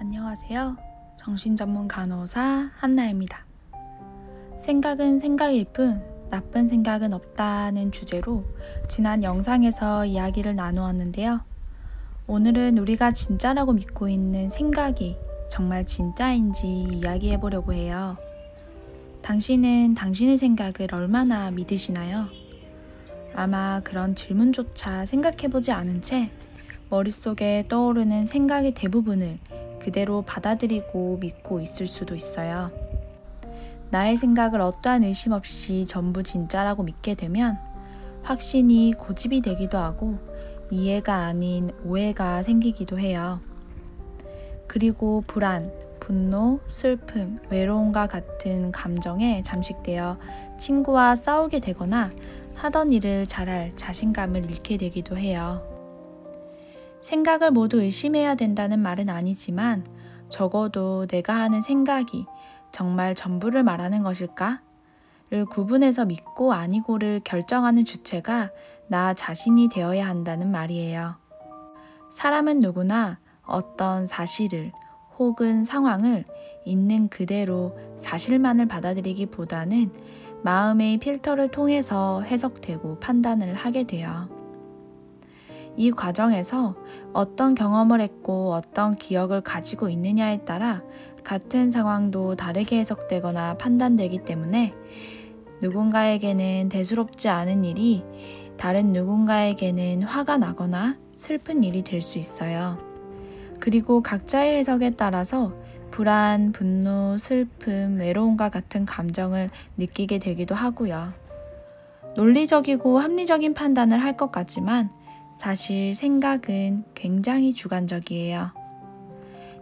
안녕하세요. 정신전문 간호사 한나입니다. 생각은 생각일 뿐 나쁜 생각은 없다는 주제로 지난 영상에서 이야기를 나누었는데요. 오늘은 우리가 진짜라고 믿고 있는 생각이 정말 진짜인지 이야기해 보려고 해요. 당신은 당신의 생각을 얼마나 믿으시나요? 아마 그런 질문조차 생각해 보지 않은 채 머릿속에 떠오르는 생각의 대부분을 그대로 받아들이고 믿고 있을 수도 있어요. 나의 생각을 어떠한 의심 없이 전부 진짜라고 믿게 되면 확신이 고집이 되기도 하고 이해가 아닌 오해가 생기기도 해요. 그리고 불안, 분노, 슬픔, 외로움과 같은 감정에 잠식되어 친구와 싸우게 되거나 하던 일을 잘할 자신감을 잃게 되기도 해요. 생각을 모두 의심해야 된다는 말은 아니지만 적어도 내가 하는 생각이 정말 전부를 말하는 것일까? 를 구분해서 믿고 아니고를 결정하는 주체가 나 자신이 되어야 한다는 말이에요. 사람은 누구나 어떤 사실을 혹은 상황을 있는 그대로 사실만을 받아들이기보다는 마음의 필터를 통해서 해석되고 판단을 하게 돼요. 이 과정에서 어떤 경험을 했고 어떤 기억을 가지고 있느냐에 따라 같은 상황도 다르게 해석되거나 판단되기 때문에 누군가에게는 대수롭지 않은 일이 다른 누군가에게는 화가 나거나 슬픈 일이 될 수 있어요. 그리고 각자의 해석에 따라서 불안, 분노, 슬픔, 외로움과 같은 감정을 느끼게 되기도 하고요. 논리적이고 합리적인 판단을 할 것 같지만 사실 생각은 굉장히 주관적이에요.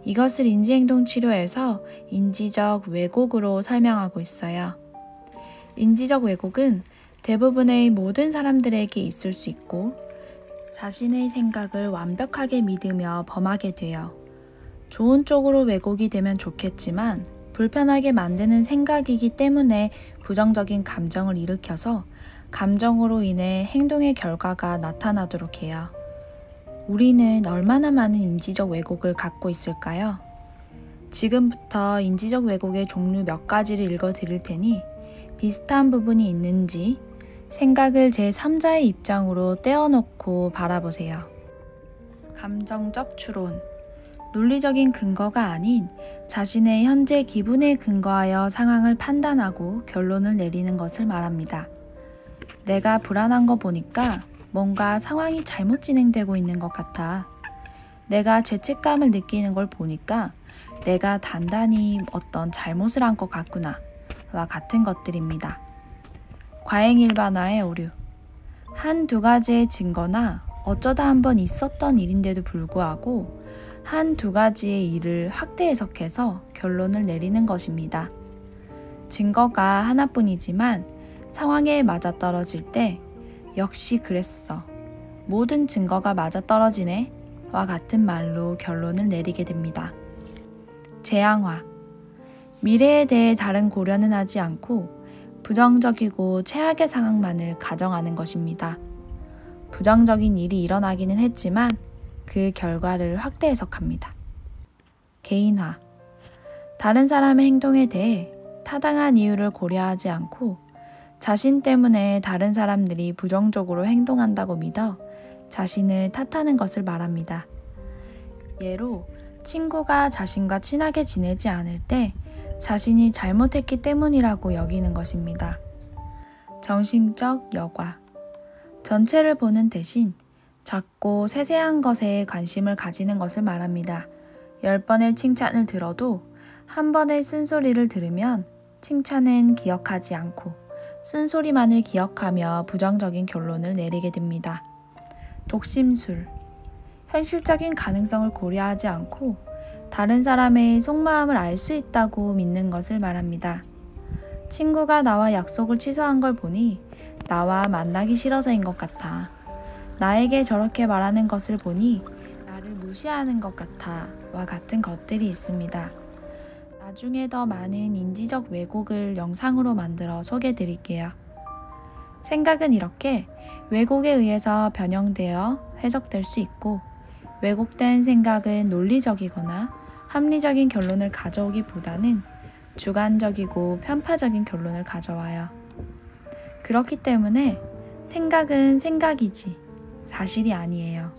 이것을 인지행동치료에서 인지적 왜곡으로 설명하고 있어요. 인지적 왜곡은 대부분의 모든 사람들에게 있을 수 있고 자신의 생각을 완벽하게 믿으며 범하게 돼요. 좋은 쪽으로 왜곡이 되면 좋겠지만 불편하게 만드는 생각이기 때문에 부정적인 감정을 일으켜서 감정으로 인해 행동의 결과가 나타나도록 해요. 우리는 얼마나 많은 인지적 왜곡을 갖고 있을까요? 지금부터 인지적 왜곡의 종류 몇 가지를 읽어 드릴 테니 비슷한 부분이 있는지 생각을 제3자의 입장으로 떼어놓고 바라보세요. 감정적 추론. 논리적인 근거가 아닌 자신의 현재 기분에 근거하여 상황을 판단하고 결론을 내리는 것을 말합니다. 내가 불안한 거 보니까 뭔가 상황이 잘못 진행되고 있는 것 같아. 내가 죄책감을 느끼는 걸 보니까 내가 단단히 어떤 잘못을 한 것 같구나. 와 같은 것들입니다. 과잉일반화의 오류. 한두 가지의 증거나 어쩌다 한번 있었던 일인데도 불구하고 한두 가지의 일을 확대 해석해서 결론을 내리는 것입니다. 증거가 하나뿐이지만 상황에 맞아떨어질 때 역시 그랬어. 모든 증거가 맞아떨어지네. 와 같은 말로 결론을 내리게 됩니다. 재앙화. 미래에 대해 다른 고려는 하지 않고 부정적이고 최악의 상황만을 가정하는 것입니다. 부정적인 일이 일어나기는 했지만 그 결과를 확대 해석합니다. 개인화. 다른 사람의 행동에 대해 타당한 이유를 고려하지 않고 자신 때문에 다른 사람들이 부정적으로 행동한다고 믿어 자신을 탓하는 것을 말합니다. 예로 친구가 자신과 친하게 지내지 않을 때 자신이 잘못했기 때문이라고 여기는 것입니다. 정신적 여과. 전체를 보는 대신 작고 세세한 것에 관심을 가지는 것을 말합니다. 10번의 칭찬을 들어도 한 번의 쓴소리를 들으면 칭찬은 기억하지 않고 쓴소리만을 기억하며 부정적인 결론을 내리게 됩니다. 독심술. 현실적인 가능성을 고려하지 않고 다른 사람의 속마음을 알 수 있다고 믿는 것을 말합니다. 친구가 나와 약속을 취소한 걸 보니 나와 만나기 싫어서인 것 같아. 나에게 저렇게 말하는 것을 보니 나를 무시하는 것 같아. 와 같은 것들이 있습니다. 나중에 더 많은 인지적 왜곡을 영상으로 만들어 소개해 드릴게요. 생각은 이렇게 왜곡에 의해서 변형되어 해석될 수 있고 왜곡된 생각은 논리적이거나 합리적인 결론을 가져오기보다는 주관적이고 편파적인 결론을 가져와요. 그렇기 때문에 생각은 생각이지 사실이 아니에요.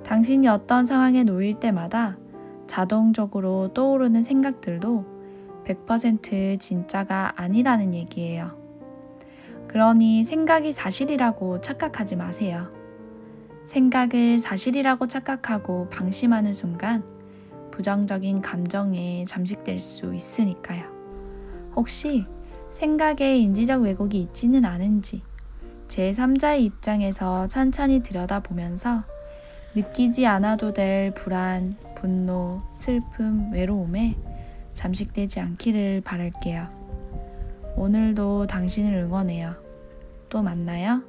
당신이 어떤 상황에 놓일 때마다 자동적으로 떠오르는 생각들도 100% 진짜가 아니라는 얘기예요. 그러니 생각이 사실이라고 착각하지 마세요. 생각을 사실이라고 착각하고 방심하는 순간 부정적인 감정에 잠식될 수 있으니까요. 혹시 생각에 인지적 왜곡이 있지는 않은지 제3자의 입장에서 천천히 들여다보면서 느끼지 않아도 될 불안, 분노, 슬픔, 외로움에 잠식되지 않기를 바랄게요. 오늘도 당신을 응원해요. 또 만나요.